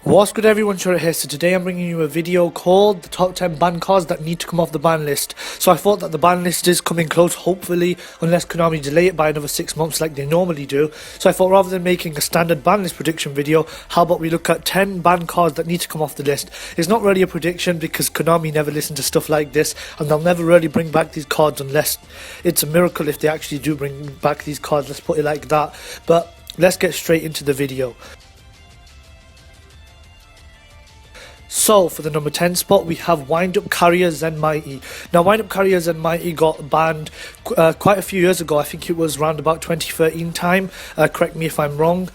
What's good everyone, Shurit here. So today I'm bringing you a video called the top 10 ban cards that need to come off the ban list. So I thought that the ban list is coming close, hopefully, unless Konami delay it by another 6 months like they normally do. So I thought rather than making a standard ban list prediction video, how about we look at 10 ban cards that need to come off the list. It's not really a prediction because Konami never listen to stuff like this, and they'll never really bring back these cards unless it's a miracle if they actually do bring back these cards, let's put it like that. But let's get straight into the video. So, for the number 10 spot, we have Wind-Up Carrier Zenmaity. Now, Wind-Up Carrier Zenmaity got banned quite a few years ago. I think it was around about 2013 time. Correct me if I'm wrong.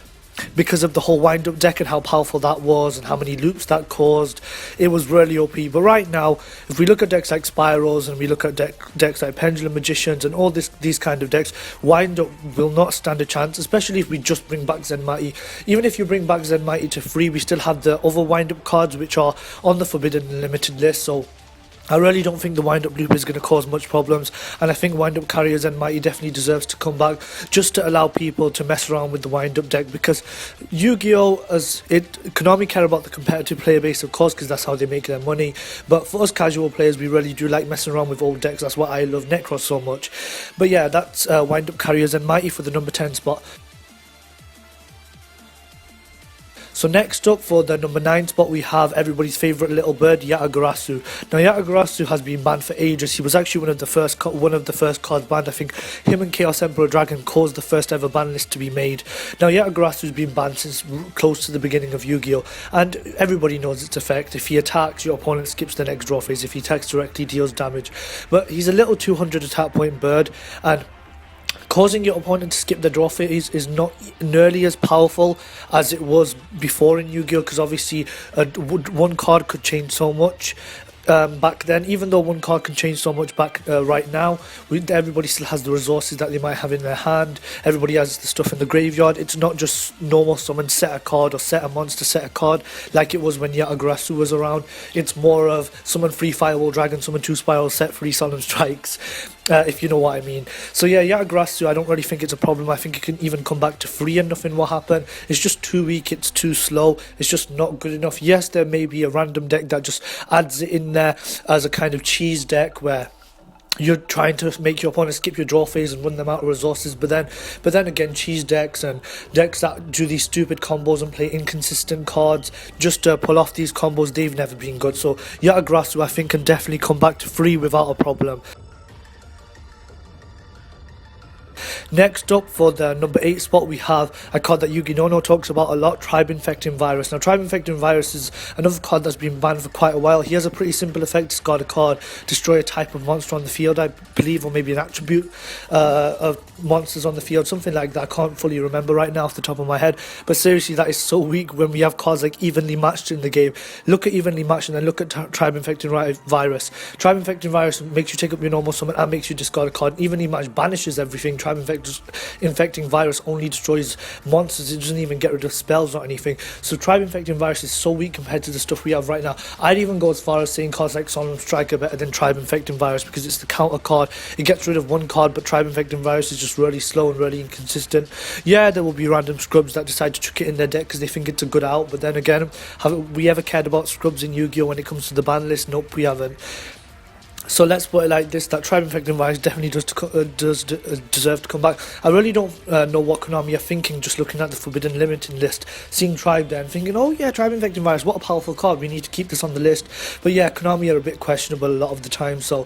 Because of the whole wind-up deck and how powerful that was and how many loops that caused, it was really OP. But right now, if we look at decks like Spirals and we look at decks like Pendulum Magicians and all these kind of decks, wind-up will not stand a chance, especially if we just bring back Zenmaity. Even if you bring back Zenmaity to free, we still have the other wind-up cards which are on the Forbidden and Limited list, so I really don't think the wind-up loop is going to cause much problems, and I think wind-up carrier Zenmaity definitely deserves to come back just to allow people to mess around with the wind-up deck, because Yu-Gi-Oh! Konami care about the competitive player base, of course, because that's how they make their money, but for us casual players, we really do like messing around with old decks. That's why I love Nekroz so much. But yeah, that's wind-up carrier Zenmaity for the number 10 spot. So next up for the number 9 spot, we have everybody's favourite little bird, Yata-Garasu. Now Yata-Garasu has been banned for ages. He was actually one of the first cards banned. I think him and Chaos Emperor Dragon caused the first ever ban list to be made. Now Yata-Garasu has been banned since close to the beginning of Yu-Gi-Oh! And everybody knows its effect. If he attacks, your opponent skips the next draw phase. If he attacks directly, deals damage. But he's a little 200 attack point bird, and causing your opponent to skip the draw phase is not nearly as powerful as it was before in Yu-Gi-Oh! Because obviously one card could change so much back then. Even though one card can change so much back right now, everybody still has the resources that they might have in their hand. Everybody has the stuff in the graveyard. It's not just normal summon, set a card, or set a monster, set a card like it was when Yata-Garasu was around. It's more of summon 3 Firewall Dragon, summon 2 Spirals, set 3 Solemn Strikes, if you know what I mean. So yeah, Yata-Garasu, I don't really think it's a problem. I think it can even come back to free and nothing will happen. It's just too weak, it's too slow, it's just not good enough. Yes, there may be a random deck that just adds it in there as a kind of cheese deck where you're trying to make your opponent skip your draw phase and run them out of resources, but then again, cheese decks and decks that do these stupid combos and play inconsistent cards just to pull off these combos, they've never been good. So Yata-Garasu, I think, can definitely come back to free without a problem. Next up for the number 8 spot, we have a card that Yugi Nono talks about a lot, Tribe-Infecting Virus. Now Tribe-Infecting Virus is another card that's been banned for quite a while. He has a pretty simple effect. Discard a card, destroy a type of monster on the field, I believe, or maybe an attribute of monsters on the field, something like that. I can't fully remember right now off the top of my head, but seriously, that is so weak when we have cards like Evenly Matched in the game. Look at Evenly Matched and then look at Tribe-Infecting Virus. Tribe-Infecting Virus makes you take up your normal summon and makes you discard a card. Evenly Matched banishes everything. Tribe-Infecting Virus only destroys monsters. It doesn't even get rid of spells or anything. So Tribe-Infecting Virus is so weak compared to the stuff we have right now. I'd even go as far as saying cards like Solemn Strike are better than Tribe-Infecting Virus because it's the counter card. It gets rid of one card, but Tribe-Infecting Virus is just really slow and really inconsistent. Yeah, there will be random scrubs that decide to chuck it in their deck because they think it's a good out, but then again, have we ever cared about scrubs in Yu-Gi-Oh! When it comes to the ban list? Nope, we haven't. So let's put it like this, that Tribe-Infecting Virus definitely does deserve to come back. I really don't know what Konami are thinking just looking at the Forbidden Limited list, seeing Tribe there and thinking, oh yeah, Tribe-Infecting Virus, what a powerful card, we need to keep this on the list. But yeah, Konami are a bit questionable a lot of the time, so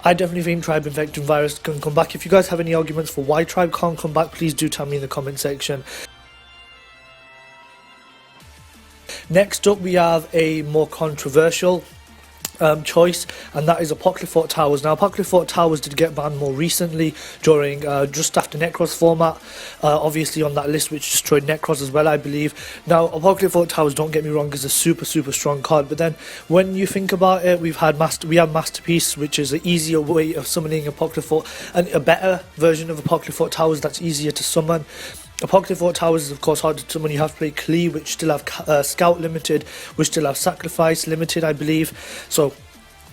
I definitely think Tribe-Infecting Virus can come back. If you guys have any arguments for why Tribe can't come back, please do tell me in the comment section. Next up, we have a more controversial choice, and that is Apoqliphort Towers. Now Apoqliphort Towers did get banned more recently during just after Nekroz format, obviously on that list which destroyed Nekroz as well, I believe. Now Apoqliphort Towers, don't get me wrong, is a super strong card, but then when you think about it, we have Masterpiece, which is an easier way of summoning Apoqliphort, and a better version of Apoqliphort Towers that's easier to summon. Apoqliphort Towers is of course hard to summon. You have to play Klee, which still have Scout limited, which still have Sacrifice limited, I believe. So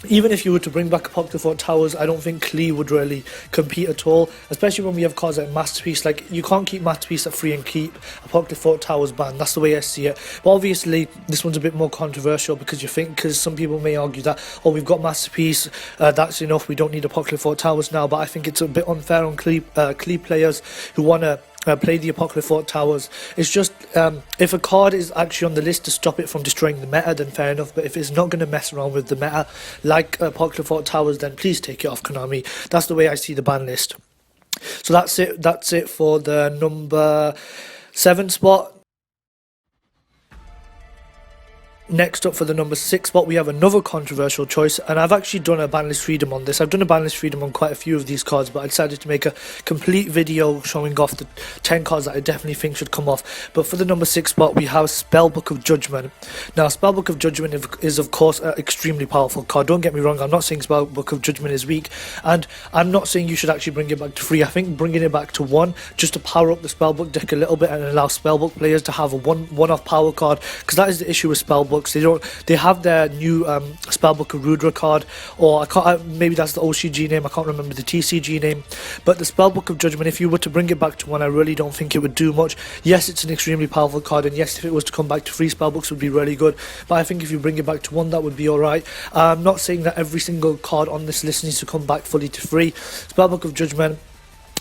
Even if you were to bring back Apoqliphort Towers, I don't think Klee would really compete at all, especially when we have cards like Masterpiece. Like, you can't keep Masterpiece at 3 and keep Apoqliphort Towers banned. That's the way I see it. But obviously, this one's a bit more controversial because some people may argue that, oh, we've got Masterpiece, that's enough, we don't need Apoqliphort Towers now. But I think it's a bit unfair on Klee players who want to play the Apoqliphort Towers. It's just, if a card is actually on the list to stop it from destroying the meta, then fair enough. But if it's not going to mess around with the meta, like Apoqliphort Towers, then please take it off Konami. That's the way I see the ban list. So that's it for the number 7 spot. Next up for the number 6 spot, we have another controversial choice, and I've actually done a ban list freedom on this. I've done a ban list freedom on quite a few of these cards, but I decided to make a complete video showing off the 10 cards that I definitely think should come off. But for the number 6 spot, we have Spellbook of Judgment. Now, Spellbook of Judgment is of course an extremely powerful card. Don't get me wrong, I'm not saying Spellbook of Judgment is weak, and I'm not saying you should actually bring it back to 3. I think bringing it back to 1, just to power up the Spellbook deck a little bit and allow Spellbook players to have a one-off power card, because that is the issue with Spellbook. They have their new Spellbook of Rudra card, or maybe that's the OCG name, I can't remember the TCG name. But the Spellbook of Judgment, if you were to bring it back to 1, I really don't think it would do much. Yes, it's an extremely powerful card, and yes, if it was to come back to 3, Spellbooks would be really good. But I think if you bring it back to 1, that would be alright. I'm not saying that every single card on this list needs to come back fully to 3. Spellbook of Judgment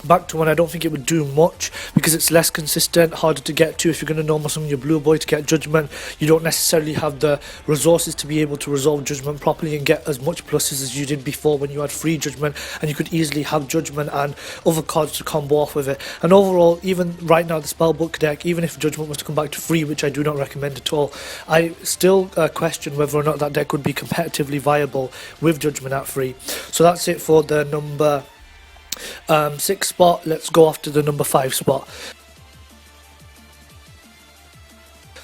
back to 1, I don't think it would do much, because it's less consistent, harder to get to. If you're going to normal summon your blue boy to get Judgment, you don't necessarily have the resources to be able to resolve Judgment properly and get as much pluses as you did before when you had free Judgment, and you could easily have Judgment and other cards to combo off with it. And overall, even right now, the Spellbook deck, even if Judgment was to come back to 3, which I do not recommend at all, I still question whether or not that deck would be competitively viable with Judgment at 3. So that's it for the number 6 spot. Let's go off to the number 5 spot.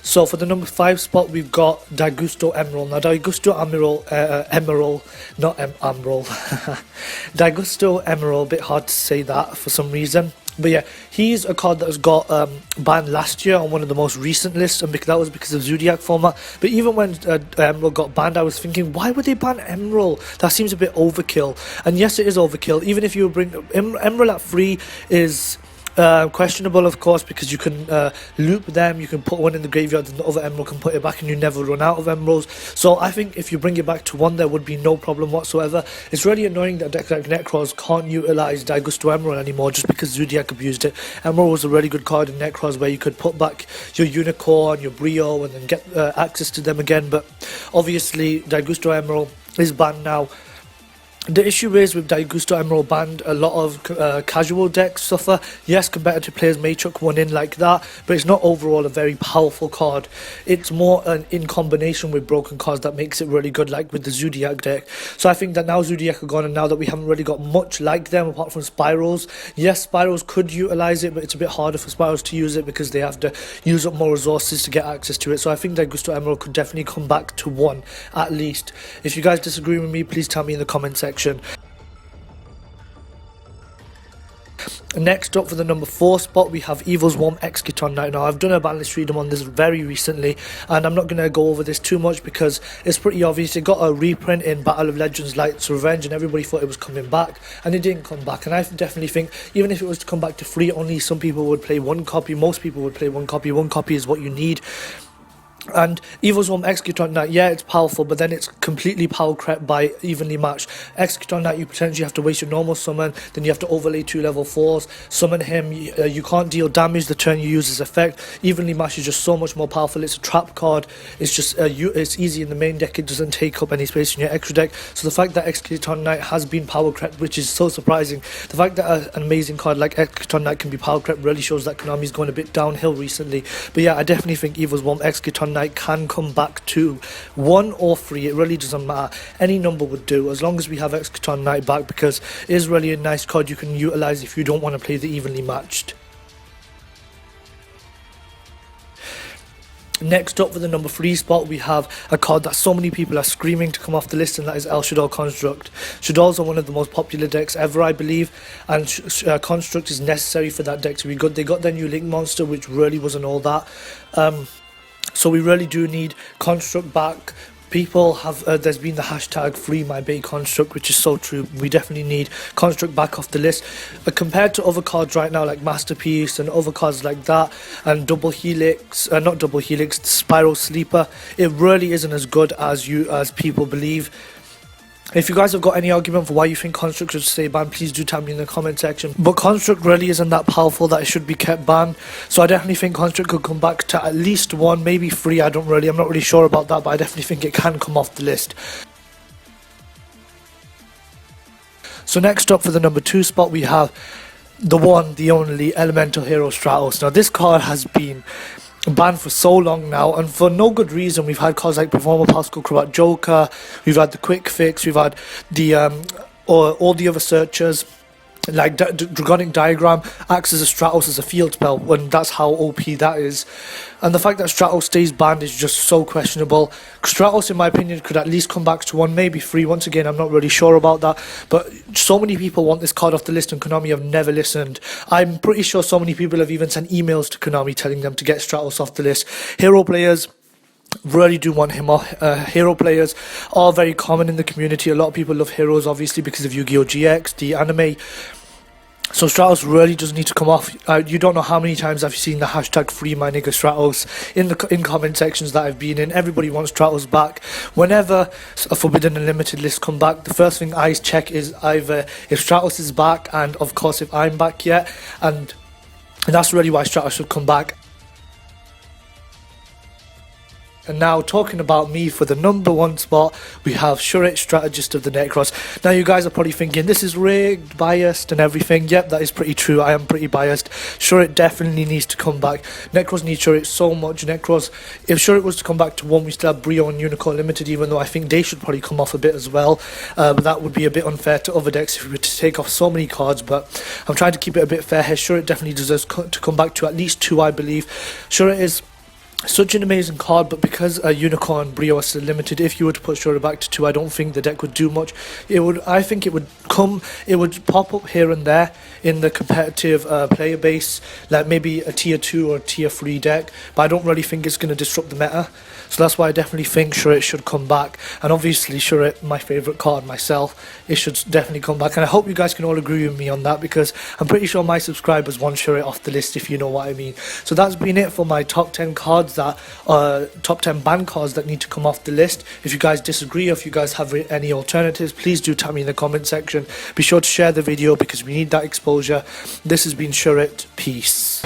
So for the number 5 spot, we've got Daigusto Emeral. Now, Daigusto Emeral, not Emeral. Daigusto Emeral, a bit hard to say that for some reason. But yeah, he's a card that was got banned last year on one of the most recent lists, and that was because of Zodiac format. But even when Emerald got banned, I was thinking, why would they ban Emerald? That seems a bit overkill. And yes, it is overkill. Even if you bring Emerald at 3 is questionable, of course, because you can loop them, you can put one in the graveyard and the other emerald can put it back, and you never run out of emeralds. So I think if you bring it back to 1, there would be no problem whatsoever. It's really annoying that decks like Nekroz can't utilize Daigusto Emeral anymore just because Zodiac abused it. Emerald was a really good card in Nekroz where you could put back your Unicore, your Brio, and then get access to them again. But obviously Daigusto Emeral is banned now. The issue is with Daigusto Emeral banned, a lot of casual decks suffer. Yes, competitive players may chuck one in like that, but it's not overall a very powerful card. It's more in combination with broken cards that makes it really good, like with the Zodiac deck. So I think that now Zodiac are gone, and now that we haven't really got much like them apart from Spirals. Yes, Spirals could utilize it, but it's a bit harder for Spirals to use it because they have to use up more resources to get access to it. So I think Daigusto Emeral could definitely come back to 1 at least. If you guys disagree with me, please tell me in the comment section. Next up for the number 4 spot, we have Evolzar Exciton. Now I've done a ban list freedom on this very recently, and I'm not going to go over this too much because it's pretty obvious. It got a reprint in Battle of Legends Light's Revenge, and everybody thought it was coming back, and it didn't come back. And I definitely think even if it was to come back to 3, only some people would play 1 copy. Most people would play 1 copy. 1 copy is what you need. And Evolzar Exciton Knight, yeah, it's powerful, but then it's completely power crept by evenly matched. Exciton Knight, you potentially have to waste your normal summon, then you have to overlay 2 level 4s, summon him, you can't deal damage the turn you use his effect. Evenly matched is just so much more powerful. It's a trap card, it's just it's easy in the main deck, it doesn't take up any space in your extra deck. So the fact that Exciton Knight has been power crept, which is so surprising, the fact that an amazing card like Exciton Knight can be power crept really shows that Konami's going a bit downhill recently. But yeah, I definitely think Evolzar Exciton Knight can come back to 1 or 3, it really doesn't matter. Any number would do as long as we have Exciton Knight back, because it is really a nice card you can utilize if you don't want to play the evenly matched. Next up for the number 3 spot, we have a card that so many people are screaming to come off the list, and that is Shaddoll Construct. Shaddolls are one of the most popular decks ever, I believe, and Construct is necessary for that deck to be good. They got their new Link Monster, which really wasn't all that. So we really do need Construct back. People have, there's been the hashtag free my bait construct, which is so true. We definitely need construct back off the list. Compared to other cards right now, like Masterpiece and other cards like that, and Double Helix, not Double Helix, Spiral Sleeper, it really isn't as good as people believe. If you guys have got any argument for why you think Construct should stay banned, please do tell me in the comment section. But Construct really isn't that powerful that it should be kept banned. So I definitely think Construct could come back to at least 1, maybe 3. I'm not really sure about that, but I definitely think it can come off the list. So next up for the number 2 spot, we have the one, the only Elemental Hero Stratos. Now this card has been banned for so long now, and for no good reason. We've had cards like Performer, Pascal, Crobat, Joker, we've had the Quick Fix, we've had the all the other searchers, like Dragonic Diagram acts as a Stratos as a field spell, when that's how OP that is. And the fact that Stratos stays banned is just so questionable. Stratos, in my opinion, could at least come back to 1, maybe 3. Once again, I'm not really sure about that, but so many people want this card off the list and Konami have never listened. I'm pretty sure so many people have even sent emails to Konami telling them to get Stratos off the list. Hero players really do want him off. Hero players are very common in the community. A lot of people love heroes, obviously, because of Yu-Gi-Oh! GX, the anime. So Stratos really does need to come off. You don't know how many times I've seen the hashtag free my nigga Stratos in comment sections that I've been in. Everybody wants Stratos back. Whenever a Forbidden Unlimited list come back, the first thing I check is either if Stratos is back, and of course if I'm back yet, and that's really why Stratos should come back. And now, talking about me for the number 1 spot, we have Shurit, Strategist of the Nekroz. Now you guys are probably thinking, this is rigged, biased and everything. Yep, that is pretty true. I am pretty biased. Shurit definitely needs to come back. Nekroz needs Shurit so much. Nekroz, if Shurit was to come back to 1, we still have Brio and Unicore Limited, even though I think they should probably come off a bit as well. But that would be a bit unfair to other decks if we were to take off so many cards. But I'm trying to keep it a bit fair here. Shurit definitely deserves to come back to at least 2, I believe. Shurit is such an amazing card, but because Unicorn and Brio are still limited, if you were to put Shurit back to 2, I don't think the deck would do much. I think it would pop up here and there in the competitive player base, like maybe a tier 2 or tier 3 deck, but I don't really think it's going to disrupt the meta. So that's why I definitely think Shurit should come back. And obviously Shurit, my favourite card myself, it should definitely come back. And I hope you guys can all agree with me on that, because I'm pretty sure my subscribers want Shurit off the list, if you know what I mean. So that's been it for my top 10 cards that top 10 ban cards that need to come off the list. If you guys disagree, or if you guys have any alternatives, please do tell me in the comment section. Be sure to share the video because we need that exposure. This has been Shurit. Peace.